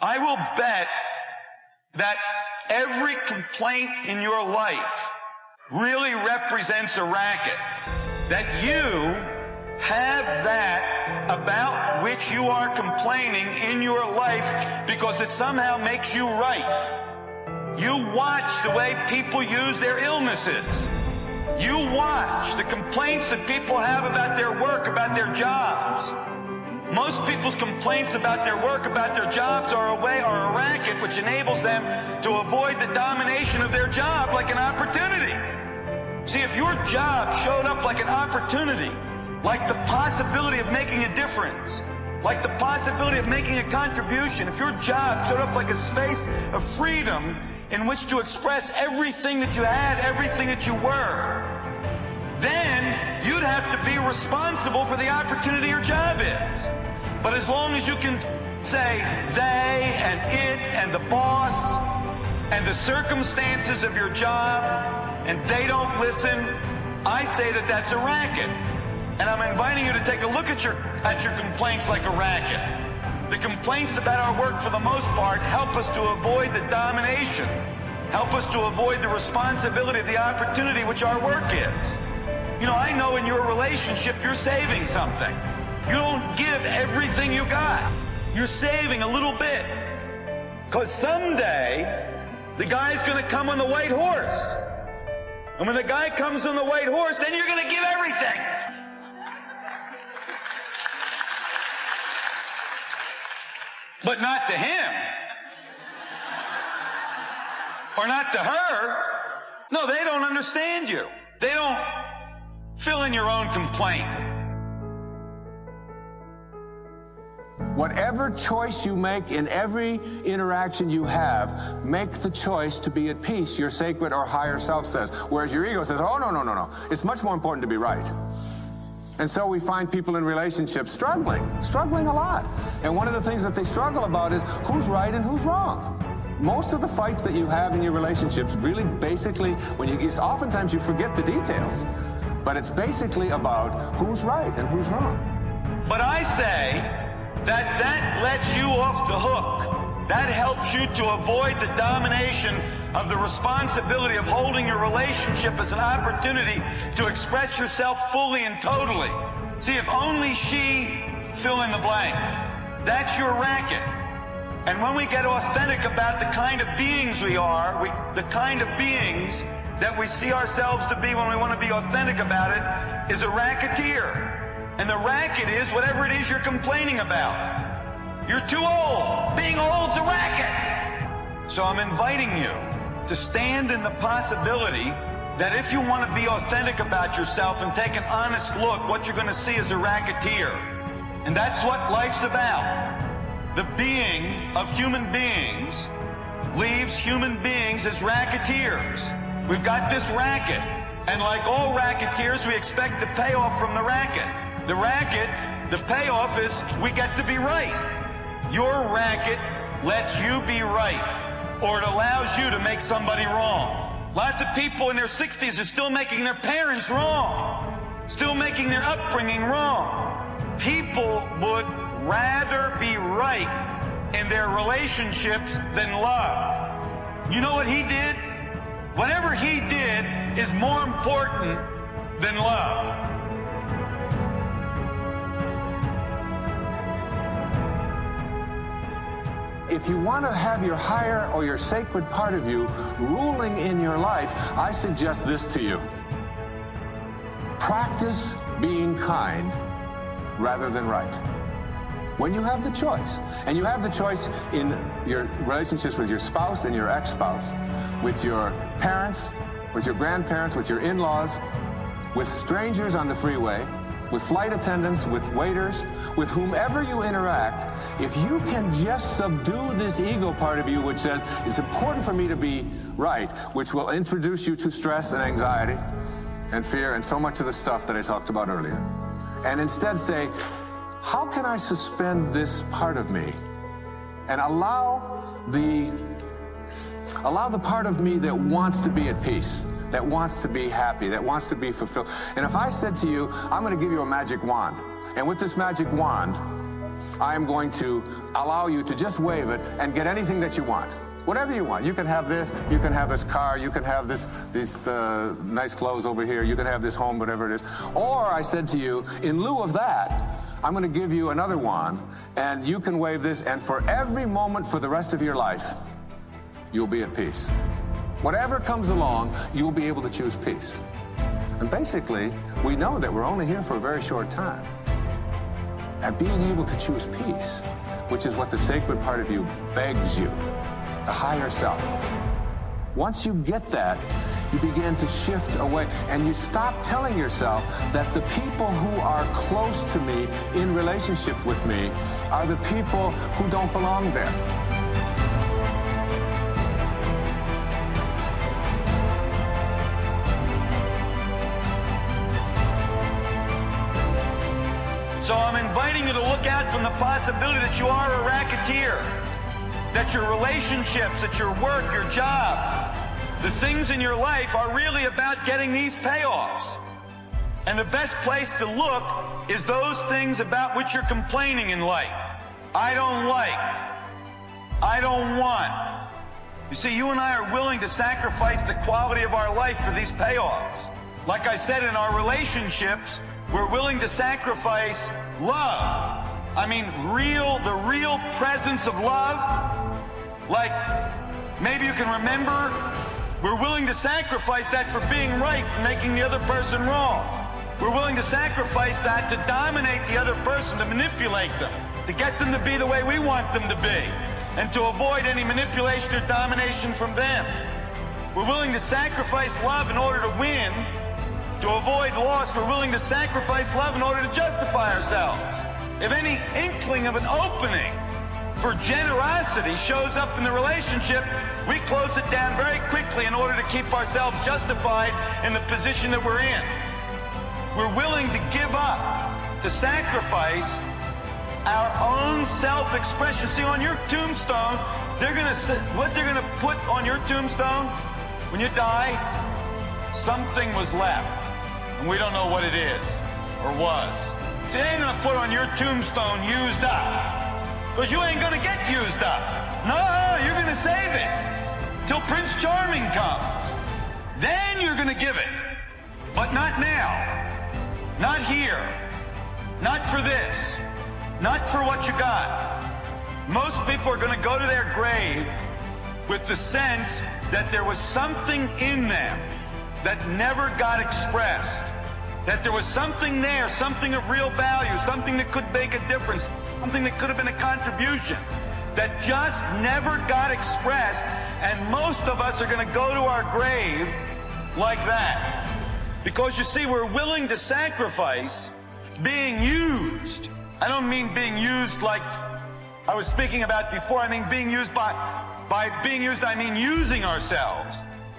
I will bet that every complaint in your life really represents a racket. That you have that about which you are complaining in your life because it somehow makes you right. You watch the way people use their illnesses. You watch the complaints that people have about their work, about their jobs. Most people's complaints about their work, about their jobs are a racket which enables them to avoid the domination of their job like an opportunity. See, if your job showed up like an opportunity, like the possibility of making a difference, like the possibility of making a contribution, if your job showed up like a space of freedom in which to express everything that you had, everything that you were, then you'd have to be responsible for the opportunity your job is. But as long as you can say they and it and the boss and the circumstances of your job and they don't listen, I say that that's a racket. And I'm inviting you to take a look at your complaints like a racket. The complaints about our work, for the most part, help us to avoid the domination, help us to avoid the responsibility of the opportunity which our work is. You know, I know in your relationship you're saving something. You don't give everything you got. You're saving a little bit. Because someday, the guy's going to come on the white horse. And when the guy comes on the white horse, then you're going to give everything. But not to him. Or not to her. No, they don't understand you. They don't fill in your own complaint. Whatever choice you make in every interaction you have, make the choice to be at peace, your sacred or higher self says. Whereas your ego says, oh, no. It's much more important to be right. And so we find people in relationships struggling a lot. And one of the things that they struggle about is who's right and who's wrong. Most of the fights that you have in your relationships really basically, oftentimes you forget the details, but it's basically about who's right and who's wrong. But I say that lets you off the hook. That helps you to avoid the domination of the responsibility of holding your relationship as an opportunity to express yourself fully and totally. See, if only she, fill in the blank, that's your racket. And when we get authentic about the kind of beings we are, the kind of beings that we see ourselves to be when we want to be authentic about it, is a racketeer. And the racket is whatever it is you're complaining about. You're too old. Being old's a racket. So I'm inviting you to stand in the possibility that if you want to be authentic about yourself and take an honest look, what you're going to see is a racketeer. And that's what life's about. The being of human beings leaves human beings as racketeers. We've got this racket. And like all racketeers, we expect the payoff from the racket. The racket, the payoff is we get to be right. Your racket lets you be right, or it allows you to make somebody wrong. Lots of people in their 60s are still making their parents wrong, still making their upbringing wrong. People would rather be right in their relationships than love. You know what he did? Whatever he did is more important than love. If you want to have your higher or your sacred part of you ruling in your life, I suggest this to you. Practice being kind rather than right. When you have the choice, and you have the choice in your relationships with your spouse and your ex-spouse, with your parents, with your grandparents, with your in-laws, with strangers on the freeway, with flight attendants, with waiters, with whomever you interact, if you can just subdue this ego part of you which says, it's important for me to be right, which will introduce you to stress and anxiety and fear and so much of the stuff that I talked about earlier, and instead say, how can I suspend this part of me and allow the part of me that wants to be at peace, that wants to be happy, that wants to be fulfilled. And if I said to you, I'm going to give you a magic wand, and with this magic wand, I'm going to allow you to just wave it and get anything that you want. Whatever you want. You can have this, you can have this car, you can have these nice clothes over here, you can have this home, whatever it is. Or I said to you, in lieu of that, I'm going to give you another wand, and you can wave this, and for every moment for the rest of your life, you'll be at peace. Whatever comes along, you'll be able to choose peace. And basically, we know that we're only here for a very short time. And being able to choose peace, which is what the sacred part of you begs you, the higher self. Once you get that, you begin to shift away, and you stop telling yourself that the people who are close to me, in relationship with me, are the people who don't belong there. So I'm inviting you to look out from the possibility that you are a racketeer, that your relationships, that your work, your job, the things in your life are really about getting these payoffs. And the best place to look is those things about which you're complaining in life. I don't like. I don't want. You see, you and I are willing to sacrifice the quality of our life for these payoffs. Like I said, in our relationships, we're willing to sacrifice love. I mean, the real presence of love. Like, maybe you can remember, we're willing to sacrifice that for being right, for making the other person wrong. We're willing to sacrifice that to dominate the other person, to manipulate them, to get them to be the way we want them to be, and to avoid any manipulation or domination from them. We're willing to sacrifice love in order to win. To avoid loss, we're willing to sacrifice love in order to justify ourselves. If any inkling of an opening for generosity shows up in the relationship, we close it down very quickly in order to keep ourselves justified in the position that we're in. We're willing to give up, to sacrifice our own self-expression. See, on your tombstone, what they're gonna put on your tombstone when you die, something was left, and we don't know what it is or was. See, they ain't gonna put on your tombstone used up. Because you ain't gonna get used up. No, you're gonna save it till Prince Charming comes. Then you're gonna give it. But not now. Not here. Not for this. Not for what you got. Most people are gonna go to their grave with the sense that there was something in them that never got expressed. That there was something there, something of real value, something that could make a difference, something that could have been a contribution, that just never got expressed, and most of us are going to go to our grave like that. Because you see, we're willing to sacrifice being used. I don't mean being used like I was speaking about before. I mean being used by being used, I mean using ourselves.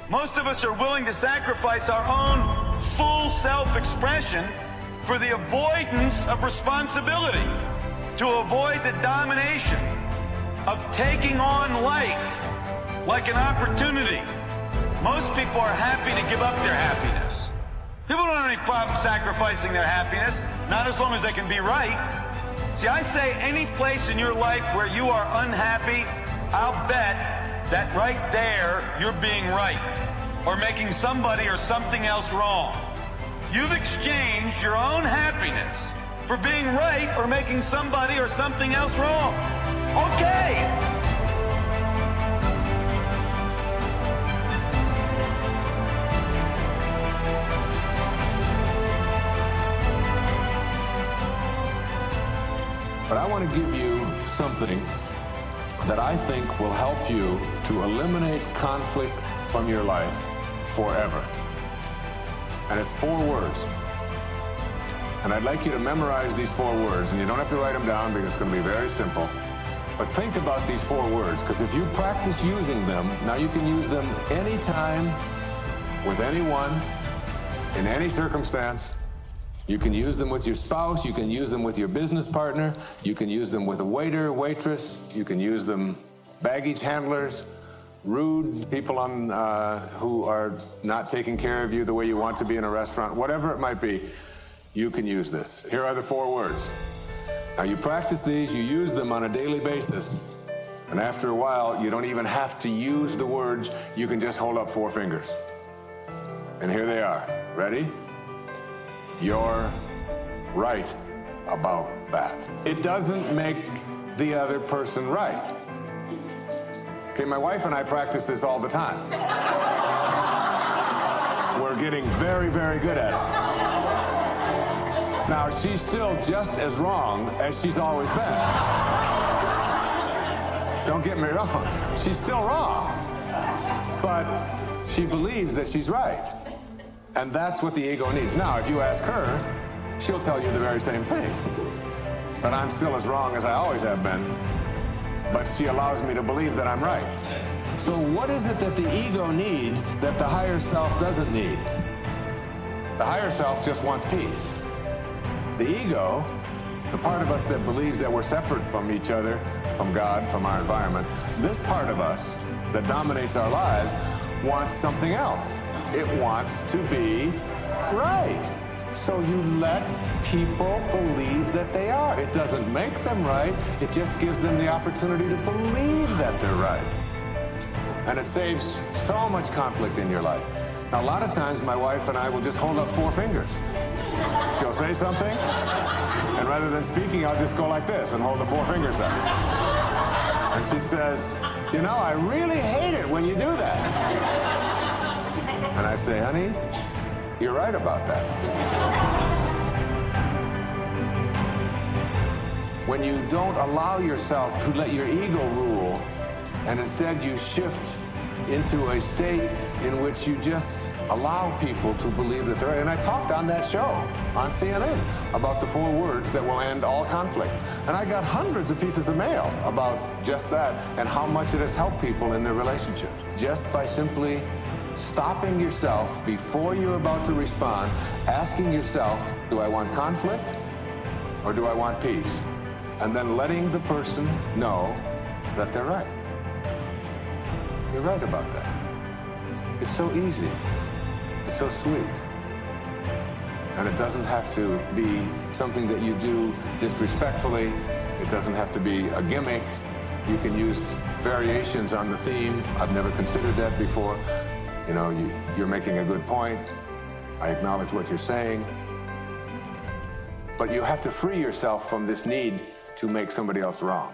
Most of us are willing to sacrifice our own full self-expression for the avoidance of responsibility, to avoid the domination of taking on life like an opportunity. Most people are happy to give up their happiness. People don't have any problem sacrificing their happiness, not as long as they can be right. See, I say any place in your life where you are unhappy, I'll bet that right there you're being right, or making somebody or something else wrong. You've exchanged your own happiness for being right or making somebody or something else wrong. Okay. But I want to give you something that I think will help you to eliminate conflict from your life forever. And it's 4 words. And I'd like you to memorize these 4 words, and you don't have to write them down because it's going to be very simple. But think about these 4 words, because if you practice using them, now you can use them anytime, with anyone, in any circumstance. You can use them with your spouse, you can use them with your business partner, you can use them with a waiter, waitress, you can use them baggage handlers, rude people who are not taking care of you the way you want to be in a restaurant, whatever it might be, you can use this. Here are the 4 words. Now you practice these, you use them on a daily basis, and after a while, you don't even have to use the words, you can just hold up 4 fingers. And here they are. Ready? You're right about that. It doesn't make the other person right. Okay, my wife and I practice this all the time. We're getting very, very good at it. Now, she's still just as wrong as she's always been. Don't get me wrong. She's still wrong. But she believes that she's right. And that's what the ego needs. Now, if you ask her, she'll tell you the very same thing. That I'm still as wrong as I always have been. But she allows me to believe that I'm right. So what is it that the ego needs that the higher self doesn't need? The higher self just wants peace. The ego, the part of us that believes that we're separate from each other, from God, from our environment, this part of us that dominates our lives wants something else. It wants to be right. So you let people believe that they are. It doesn't make them right. It just gives them the opportunity to believe that they're right. And it saves so much conflict in your life. Now, a lot of times my wife and I will just hold up 4 fingers. She'll say something, and rather than speaking, I'll just go like this and hold the 4 fingers up. And she says, you know, I really hate it when you do that. And I say, honey, you're right about that. When you don't allow yourself to let your ego rule, and instead you shift into a state in which you just allow people to believe that they're right. And I talked on that show on CNN about the 4 words that will end all conflict. And I got hundreds of pieces of mail about just that and how much it has helped people in their relationships. Just by simply stopping yourself before you're about to respond, asking yourself, do I want conflict or do I want peace? And then letting the person know that they're right. You're right about that. It's so easy. It's so sweet. And it doesn't have to be something that you do disrespectfully. It doesn't have to be a gimmick. You can use variations on the theme. I've never considered that before. You know, you're making a good point. I acknowledge what you're saying. But you have to free yourself from this need to make somebody else wrong.